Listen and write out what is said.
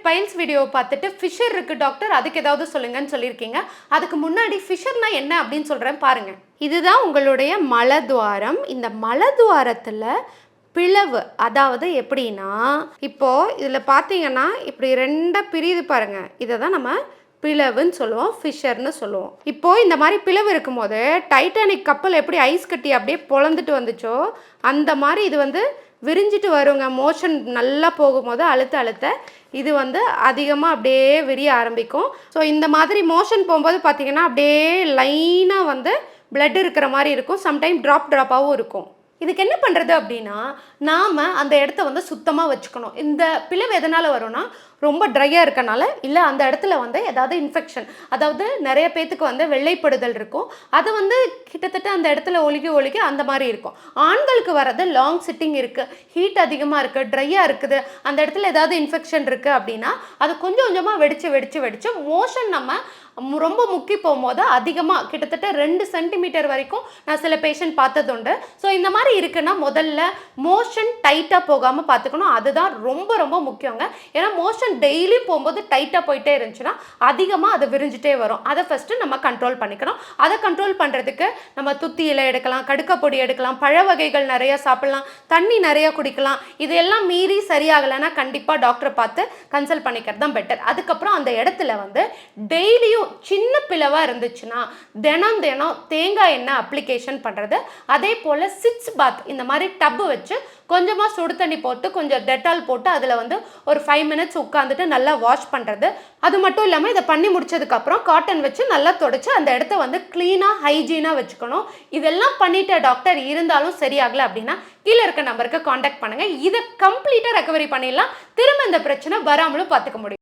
Files வீடியோவை பார்த்துட்டு Fisher இருக்குது டாக்டர், அதுக்கு ஏதாவது சொல்லுங்கன்னு சொல்லியிருக்கீங்க. அதுக்கு முன்னாடி ஃபிஷர்னா என்ன அப்படின்னு சொல்கிறேன் பாருங்கள். இதுதான் உங்களுடைய மலத்வாரம். இந்த மலத்வாரத்தில் பிளவு, அதாவது எப்படின்னா, இப்போது இதில் பார்த்தீங்கன்னா இப்படி ரெண்டாக பிரியுது பாருங்கள், இதை தான் நம்ம பிளவுன்னு சொல்லுவோம், ஃபிஷர்னு சொல்லுவோம். இப்போது இந்த மாதிரி பிளவு இருக்கும்போது டைட்டானிக் கப்பல் எப்படி ஐஸ் கட்டி அப்படியே பொழந்துட்டு வந்துச்சோ அந்த மாதிரி இது விரிஞ்சிட்டு வருங்க. மோஷன் நல்லா போகும்போது அழுத்த இது அதிகமாக அப்படியே விரிய ஆரம்பிக்கும். ஸோ இந்த மாதிரி மோஷன் போகும்போது பார்த்திங்கன்னா அப்படியே லைனாக பிளட் இருக்கிற மாதிரி இருக்கும். சம்டைம் ட்ராப்பாகவும் இருக்கும். இதுக்கு என்ன பண்ணுறது அப்படின்னா, நாம் அந்த இடத்த சுத்தமாக வச்சுக்கணும். இந்த பிளவு எதனால் வரும்னா, ரொம்ப ட்ரையாக இருக்கனால, இல்லை அந்த இடத்துல ஏதாவது இன்ஃபெக்ஷன், அதாவது நிறைய பேத்துக்கு வெள்ளைப்படுதல் இருக்கும். அது கிட்டத்தட்ட அந்த இடத்துல ஒழுகி அந்த மாதிரி இருக்கும். ஆண்களுக்கு வர்றது லாங் சிட்டிங் இருக்குது, ஹீட் அதிகமாக இருக்குது, ட்ரையாக இருக்குது, அந்த இடத்துல ஏதாவது இன்ஃபெக்ஷன் இருக்குது அப்படின்னா அது கொஞ்சம் கொஞ்சமாக வெடிச்சு மோஷன் நம்ம ரொம்ப முக்கி போகும்போது அதிகமாக கிட்டத்தட்ட 2 சென்டிமீட்டர் வரைக்கும் நான் சில பேஷண்ட் பார்த்ததுண்டு. ஸோ இந்த மாதிரி இருக்குன்னா முதல்ல மோஷன் டைட்டாக போகாமல் பார்த்துக்கணும். அதுதான் ரொம்ப ரொம்ப முக்கியங்க. ஏன்னா மோஷன் டெய்லியும் போகும்போது டைட்டாக போயிட்டே இருந்துச்சுன்னா அதிகமாக அது விரிஞ்சிட்டே வரும். அதை ஃபஸ்ட்டு நம்ம கண்ட்ரோல் பண்ணிக்கணும். அதை கண்ட்ரோல் பண்ணுறதுக்கு நம்ம துத்தி இலை எடுக்கலாம், கடுக்கப்பொடி எடுக்கலாம், பழ வகைகள் நிறையா சாப்பிட்லாம், தண்ணி நிறையா குடிக்கலாம். இது எல்லாம் மீறி சரியாகலைன்னா கண்டிப்பாக டாக்டரை பார்த்து கன்சல்ட் பண்ணிக்கிறது தான் பெட்டர். அதுக்கப்புறம் அந்த இடத்துல டெய்லியும் சின்ன பிளவாக இருந்துச்சுன்னா தினம் தேங்காய் எண்ணெய் அப்ளிகேஷன் பண்ணுறது. அதே போல் சிட்ஸ் பாத், இந்த மாதிரி டப்பு வச்சு கொஞ்சமாக சுடு தண்ணி போட்டு கொஞ்சம் டெட்டால் போட்டு அதில் ஒரு 5 மினிட்ஸ் உட்காந்துட்டு நல்லா வாஷ் பண்ணுறது. அது மட்டும் இல்லாமல் இதை பண்ணி முடிச்சதுக்கப்புறம் காட்டன் வச்சு நல்லா தொடச்சி அந்த இடத்த க்ளீனாக ஹைஜீனாக வச்சுக்கணும். இதெல்லாம் பண்ணிட்ட டாக்டர் இருந்தாலும் சரியாகலை அப்படின்னா கீழே இருக்க நம்பருக்கு காண்டாக்ட் பண்ணுங்கள். இதை கம்ப்ளீட்டாக ரெக்கவரி பண்ணிடலாம். திரும்ப இந்த பிரச்சனை வராமலும் பார்த்துக்க முடியும்.